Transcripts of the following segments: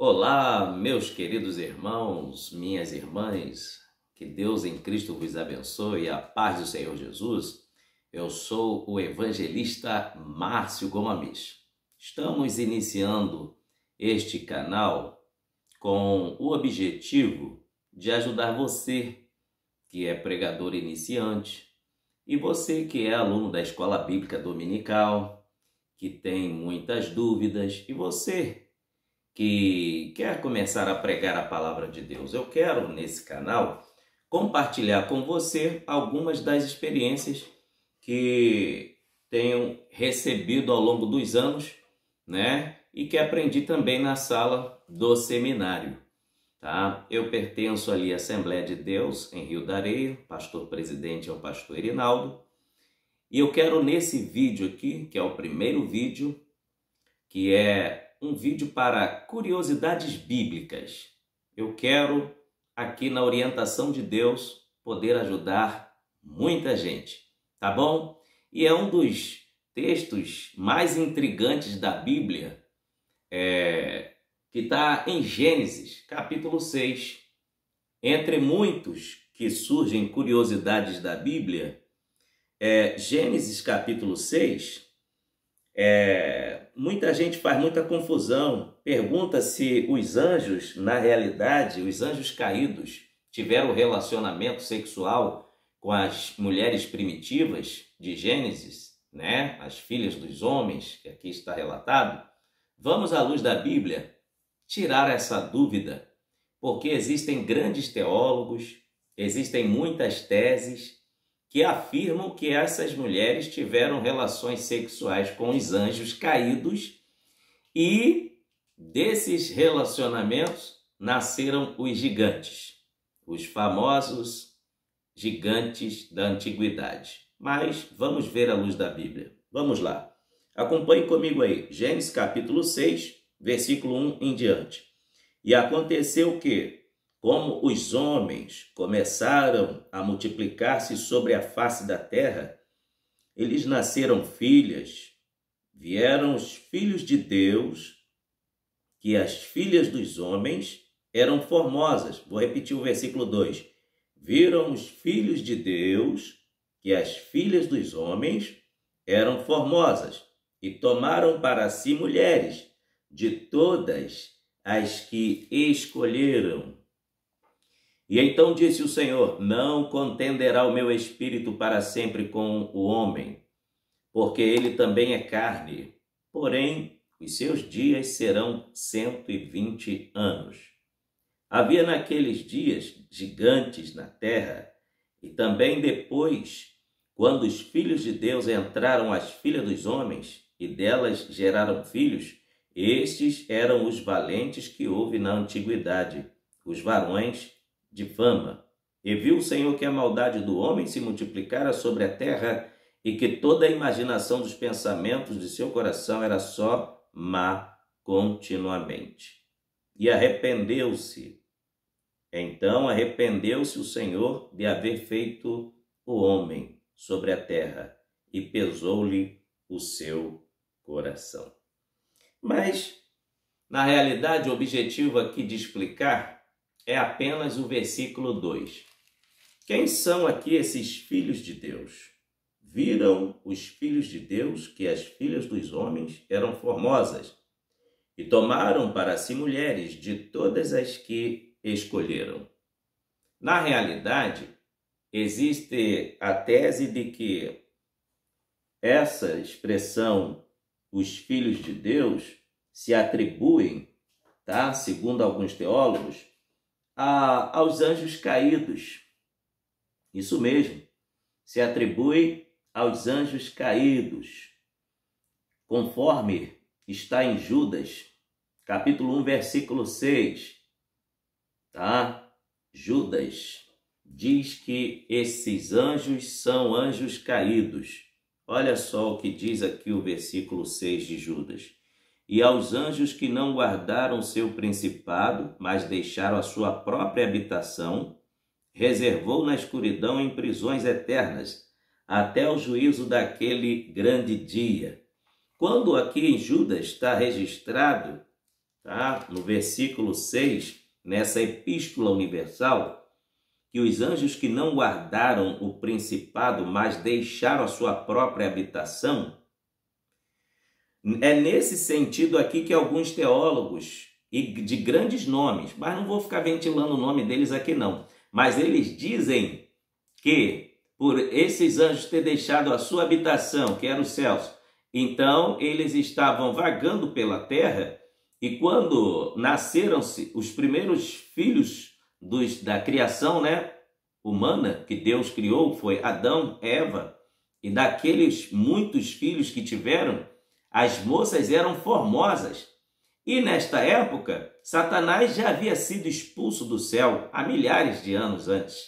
Olá, meus queridos irmãos, minhas irmãs, que Deus em Cristo vos abençoe e a paz do Senhor Jesus. Eu sou o evangelista Márcio Gomes. Estamos iniciando este canal com o objetivo de ajudar você que é pregador iniciante e você que é aluno da Escola Bíblica Dominical, que tem muitas dúvidas, e você que quer começar a pregar a palavra de Deus. Eu quero, nesse canal, compartilhar com você algumas das experiências que tenho recebido ao longo dos anos, E que aprendi também na sala do seminário, tá? Eu pertenço ali à Assembleia de Deus, em Rio da Areia, pastor presidente é o pastor Erinaldo, e eu quero nesse vídeo aqui, que é o primeiro vídeo, que é um vídeo para curiosidades bíblicas. Eu quero, aqui na orientação de Deus, poder ajudar muita gente, tá bom? E é um dos textos mais intrigantes da Bíblia, que está em Gênesis, capítulo 6. Entre muitos que surgem curiosidades da Bíblia, Gênesis capítulo 6, muita gente faz muita confusão, pergunta se os anjos, na realidade, os anjos caídos, tiveram relacionamento sexual com as mulheres primitivas de Gênesis, as filhas dos homens, que aqui está relatado. Vamos, à luz da Bíblia, tirar essa dúvida, porque existem grandes teólogos, existem muitas teses que afirmam que essas mulheres tiveram relações sexuais com os anjos caídos e desses relacionamentos nasceram os gigantes, os famosos gigantes da antiguidade. Mas vamos ver à luz da Bíblia. Vamos lá. Acompanhe comigo aí, Gênesis capítulo 6, versículo 1 em diante. E aconteceu que, como os homens começaram a multiplicar-se sobre a face da terra, eles nasceram filhas, vieram os filhos de Deus, que as filhas dos homens eram formosas. Vou repetir o versículo 2. Viram os filhos de Deus, que as filhas dos homens eram formosas, e tomaram para si mulheres de todas as que escolheram. E então disse o Senhor: não contenderá o meu espírito para sempre com o homem, porque ele também é carne, porém os seus dias serão 120 anos. Havia naqueles dias gigantes na terra, e também depois, quando os filhos de Deus entraram às filhas dos homens, e delas geraram filhos, estes eram os valentes que houve na antiguidade, os varões de fama. E viu o Senhor que a maldade do homem se multiplicara sobre a terra e que toda a imaginação dos pensamentos de seu coração era só má continuamente. E arrependeu-se. Então arrependeu-se o Senhor de haver feito o homem sobre a terra e pesou-lhe o seu coração. Mas, na realidade, o objetivo aqui de explicar é apenas o versículo 2. Quem são aqui esses filhos de Deus? Viram os filhos de Deus que as filhas dos homens eram formosas e tomaram para si mulheres de todas as que escolheram. Na realidade, existe a tese de que essa expressão, os filhos de Deus, se atribuem, segundo alguns teólogos, aos anjos caídos. Isso mesmo, se atribui aos anjos caídos, conforme está em Judas, capítulo 1, versículo 6. Judas diz que esses anjos são anjos caídos. Olha só o que diz aqui o versículo 6 de Judas. E aos anjos que não guardaram seu principado, mas deixaram a sua própria habitação, reservou na escuridão em prisões eternas, até o juízo daquele grande dia. Quando aqui em Judas está registrado tá? No versículo 6, nessa epístola universal, que os anjos que não guardaram o principado, mas deixaram a sua própria habitação, é nesse sentido aqui que alguns teólogos, e de grandes nomes, mas não vou ficar ventilando o nome deles aqui não, mas eles dizem que por esses anjos ter deixado a sua habitação, que era os céus, então eles estavam vagando pela terra, e quando nasceram-se os primeiros filhos da criação, né, humana, que Deus criou, foi Adão, Eva, e daqueles muitos filhos que tiveram, as moças eram formosas. E nesta época, Satanás já havia sido expulso do céu há milhares de anos antes.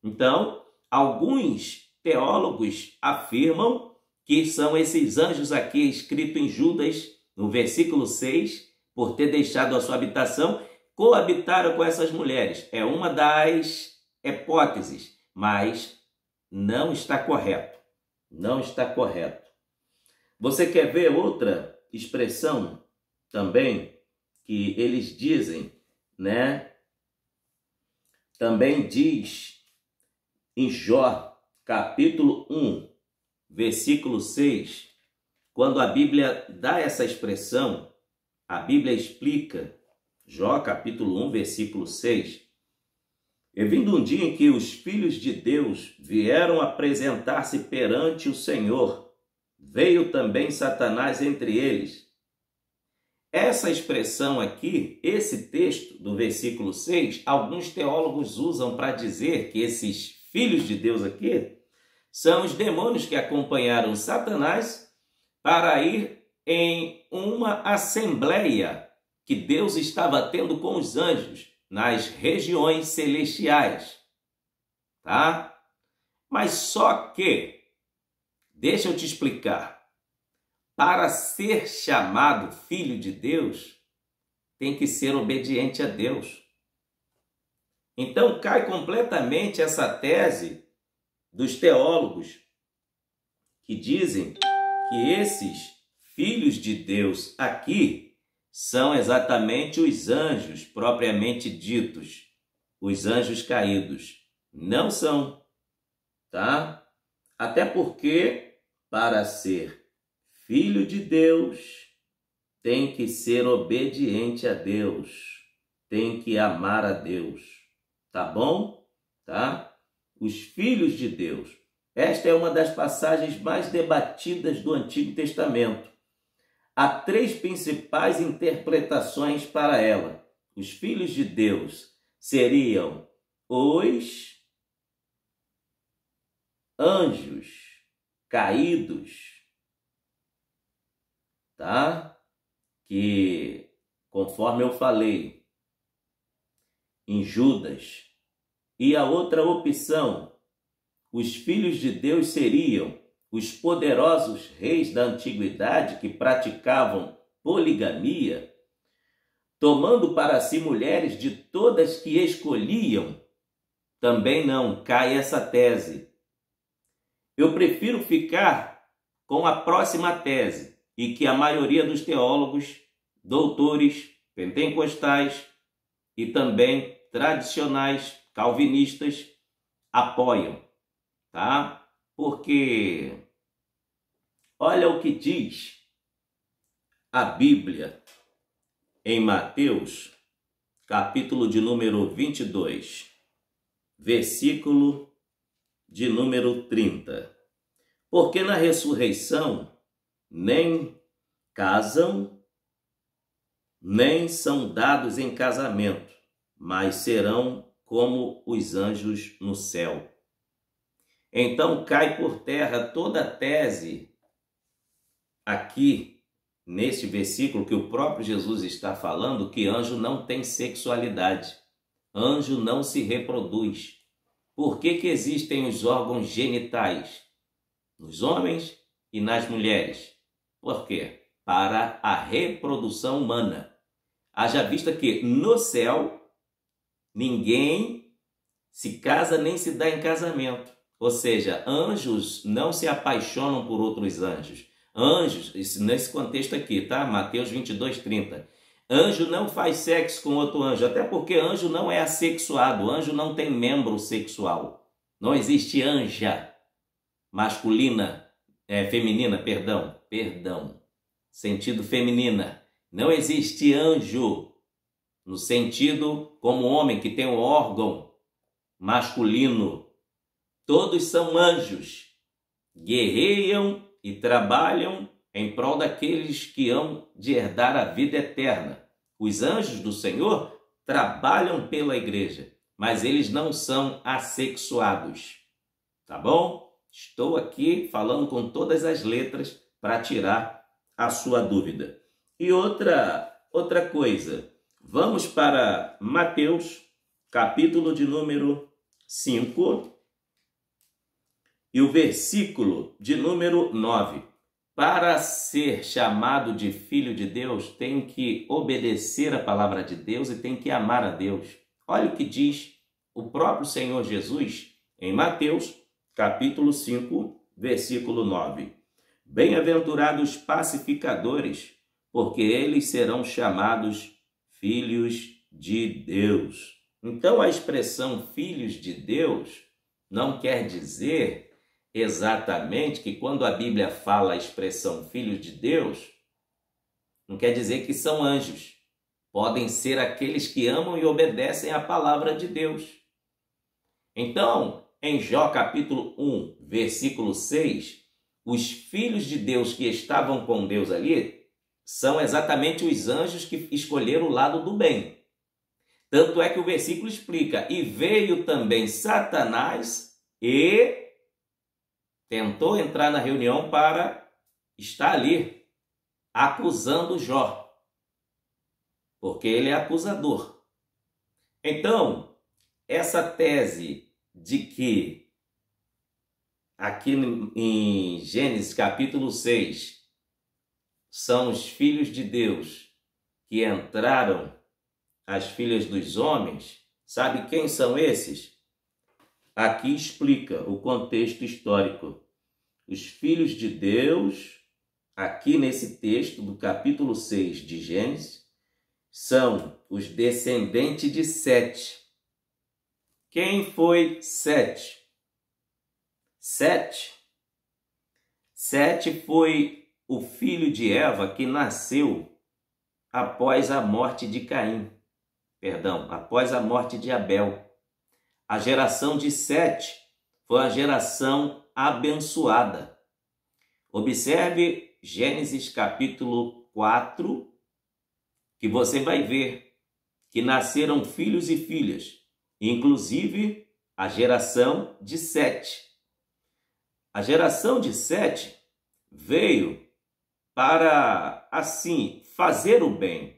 Então, alguns teólogos afirmam que são esses anjos aqui escrito em Judas, no versículo 6, por ter deixado a sua habitação, coabitaram com essas mulheres. É uma das hipóteses, mas não está correto. Não está correto. Você quer ver outra expressão também que eles dizem, né? Também diz em Jó, capítulo 1, versículo 6, quando a Bíblia dá essa expressão, a Bíblia explica, Jó, capítulo 1, versículo 6, e vindo um dia em que os filhos de Deus vieram apresentar-se perante o Senhor, veio também Satanás entre eles. Essa expressão aqui, esse texto do versículo 6, alguns teólogos usam para dizer que esses filhos de Deus aqui são os demônios que acompanharam Satanás para ir em uma assembleia que Deus estava tendo com os anjos nas regiões celestiais, tá? Mas só que, deixa eu te explicar, para ser chamado filho de Deus, tem que ser obediente a Deus. Então cai completamente essa tese dos teólogos que dizem que esses filhos de Deus aqui são exatamente os anjos propriamente ditos, os anjos caídos. Não são, tá? Até porque para ser filho de Deus tem que ser obediente a Deus, tem que amar a Deus, tá bom? Tá? Os filhos de Deus. Esta é uma das passagens mais debatidas do Antigo Testamento. Há três principais interpretações para ela. Os filhos de Deus seriam os anjos caídos, tá? Que, conforme eu falei em Judas, e a outra opção, os filhos de Deus seriam os poderosos reis da antiguidade que praticavam poligamia, tomando para si mulheres de todas que escolhiam. Também não cai essa tese. Eu prefiro ficar com a próxima tese, e que a maioria dos teólogos, doutores, pentecostais e também tradicionais calvinistas apoiam, tá? Porque olha o que diz a Bíblia em Mateus, capítulo de número 22, versículo de número 30. Porque na ressurreição nem casam, nem são dados em casamento, mas serão como os anjos no céu. Então cai por terra toda a tese aqui, neste versículo que o próprio Jesus está falando, que anjo não tem sexualidade, anjo não se reproduz. Por que que existem os órgãos genitais nos homens e nas mulheres? Por quê? Para a reprodução humana. Haja vista que no céu ninguém se casa nem se dá em casamento. Ou seja, anjos não se apaixonam por outros anjos. Anjos, nesse contexto aqui, tá? Mateus 22, 30. Anjo não faz sexo com outro anjo, até porque anjo não é assexuado, anjo não tem membro sexual. Não existe anja masculina, feminina, perdão, sentido feminina. Não existe anjo no sentido como homem que tem um órgão masculino. Todos são anjos, guerreiam e trabalham em prol daqueles que hão de herdar a vida eterna. Os anjos do Senhor trabalham pela igreja, mas eles não são assexuados. Tá bom? Estou aqui falando com todas as letras para tirar a sua dúvida. E outra coisa, vamos para Mateus, capítulo de número 5, e o versículo de número 9. Para ser chamado de filho de Deus, tem que obedecer a palavra de Deus e tem que amar a Deus. Olha o que diz o próprio Senhor Jesus em Mateus, capítulo 5, versículo 9. Bem-aventurados pacificadores, porque eles serão chamados filhos de Deus. Então, a expressão filhos de Deus não quer dizer exatamente que quando a Bíblia fala a expressão filhos de Deus, não quer dizer que são anjos. Podem ser aqueles que amam e obedecem à palavra de Deus. Então, em Jó capítulo 1, versículo 6, os filhos de Deus que estavam com Deus ali são exatamente os anjos que escolheram o lado do bem. Tanto é que o versículo explica, e veio também Satanás e tentou entrar na reunião para estar ali, acusando Jó, porque ele é acusador. Então, essa tese de que aqui em Gênesis capítulo 6 são os filhos de Deus que entraram as filhas dos homens, sabe quem são esses? Aqui explica o contexto histórico. Os filhos de Deus, aqui nesse texto do capítulo 6 de Gênesis, são os descendentes de Sete. Quem foi Sete? Sete foi o filho de Eva que nasceu após a morte de Caim. Após a morte de Abel. A geração de Sete foi a geração abençoada. Observe Gênesis capítulo 4, que você vai ver que nasceram filhos e filhas, inclusive a geração de Sete. A geração de Sete veio para, assim, fazer o bem.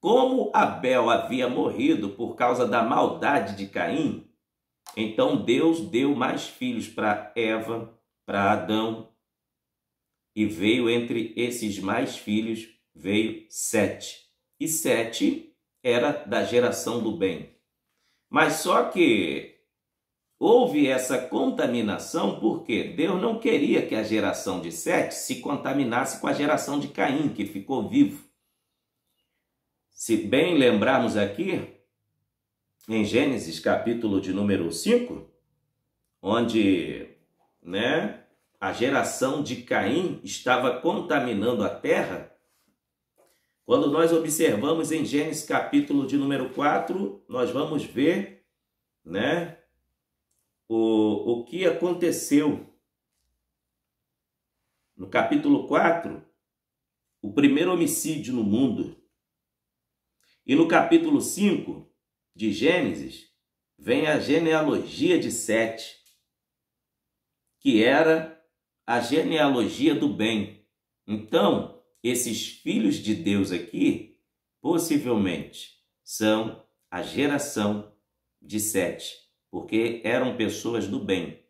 Como Abel havia morrido por causa da maldade de Caim, então Deus deu mais filhos para Eva, para Adão, e veio entre esses mais filhos, veio Sete. E Sete era da geração do bem. Mas só que houve essa contaminação porque Deus não queria que a geração de Sete se contaminasse com a geração de Caim, que ficou vivo. Se bem lembrarmos aqui, em Gênesis capítulo de número 5, onde a geração de Caim estava contaminando a terra, quando nós observamos em Gênesis capítulo de número 4, nós vamos ver o que aconteceu. No capítulo 4, o primeiro homicídio no mundo. E no capítulo 5 de Gênesis, vem a genealogia de Sete, que era a genealogia do bem. Então, esses filhos de Deus aqui, possivelmente, são a geração de Sete, porque eram pessoas do bem.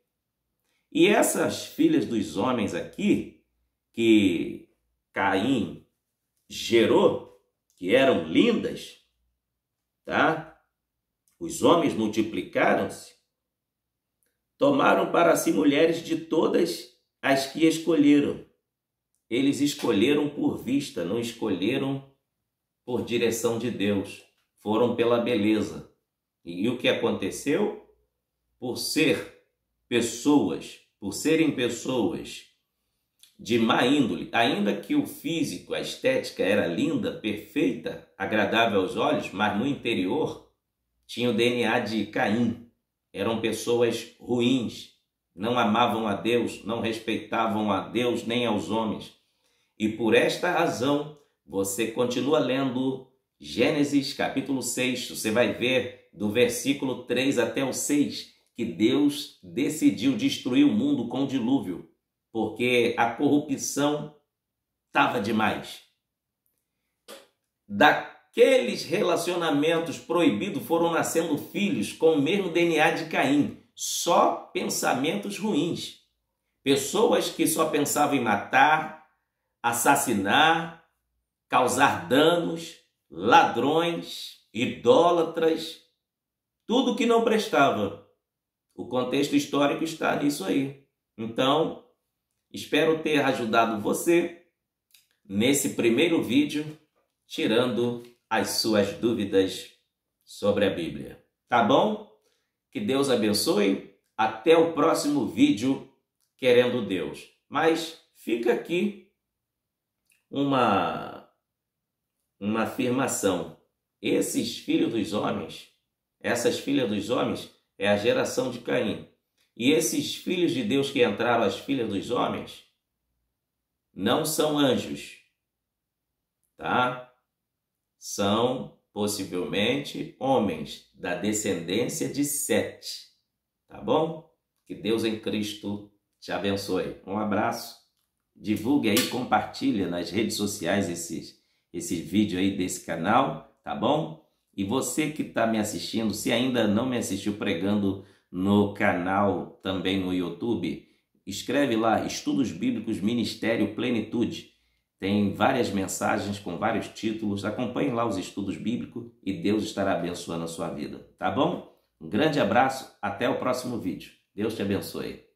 E essas filhas dos homens aqui, que Caim gerou, que eram lindas, tá? Os homens multiplicaram-se, tomaram para si mulheres de todas as que escolheram. Eles escolheram por vista, não escolheram por direção de Deus, foram pela beleza. E o que aconteceu? Por serem pessoas de má índole, ainda que o físico, a estética era linda, perfeita, agradável aos olhos, mas no interior tinha o DNA de Caim. Eram pessoas ruins, não amavam a Deus, não respeitavam a Deus nem aos homens. E por esta razão, você continua lendo Gênesis capítulo 6, você vai ver do versículo 3 até o 6, que Deus decidiu destruir o mundo com o dilúvio, porque a corrupção estava demais. Daqueles relacionamentos proibidos foram nascendo filhos com o mesmo DNA de Caim, só pensamentos ruins. Pessoas que só pensavam em matar, assassinar, causar danos, ladrões, idólatras, tudo que não prestava. O contexto histórico está nisso aí. Então, espero ter ajudado você nesse primeiro vídeo, tirando as suas dúvidas sobre a Bíblia. Tá bom? Que Deus abençoe. Até o próximo vídeo, querendo Deus. Mas fica aqui uma afirmação. Esses filhos dos homens, essas filhas dos homens, é a geração de Caim. E esses filhos de Deus que entraram as filhas dos homens não são anjos, tá? São possivelmente homens da descendência de Sete, tá bom? Que Deus em Cristo te abençoe. Um abraço. Divulgue aí, compartilha nas redes sociais esse vídeo aí desse canal, tá bom? E você que está me assistindo, se ainda não me assistiu pregando no canal também no YouTube, escreve lá, Estudos Bíblicos Ministério Plenitude. Tem várias mensagens com vários títulos, acompanhe lá os estudos bíblicos e Deus estará abençoando a sua vida, tá bom? Um grande abraço, até o próximo vídeo. Deus te abençoe.